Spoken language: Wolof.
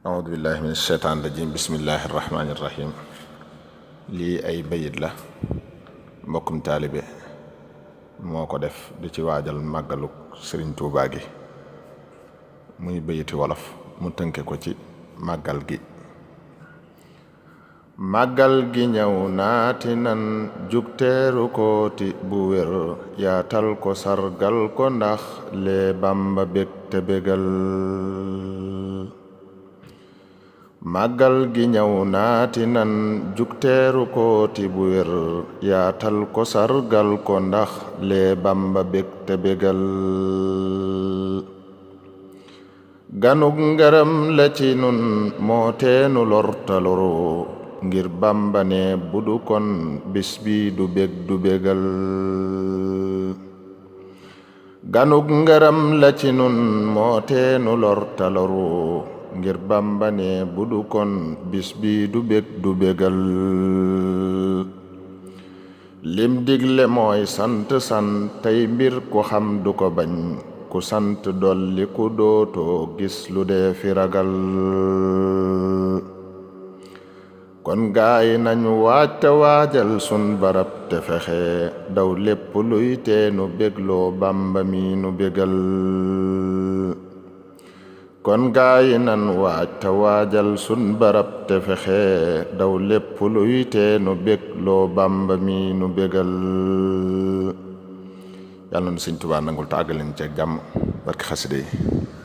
أعوذ بالله من الشيطان الرجيم بسم الله الرحمن الرحيم lii ay bayit la mbokkum taalibe moo ko def di ci waajal màggaluk Sëriñ Tuubaa gi muy bayiti wolof mu tënke ko ci màggal gi. màggal gi ñëw naati nan jugteeru kooti bu wér yaatal ko sargal ko ndax lee Bàmba bég te bégal. màggal gi ñëw naati nan jugteeru kooti bu wér yaatal ko sargal ko ndax lee Bàmba bég te bégal. ganug ngërëm la ci nun moo teenu lortaloru ngir Bàmba ne budu kon bis bi du bég du bégal. ganug ngërëm la ci nun moo teenu lortaloru ngir Bàmba ne budu kon bis bi du bég du bégal. lim digle mooy sant tey mbir ku xam du ko bañ ku sant dolli ku dootoo gis lu dee fi ragal. kon gaay nañu waaj te waajal sun barab te fexe daw lépp luy teenu bégloo Bàmba mi nu bégal. kon gaay nan waaj te waajal sun barab te fexe daw lépp luy teenu bégloo Bàmba mi nu bégal. yàlla na Sëñ Tuubaa nangul te àggal leen ci ak jàmm barke xasida yi.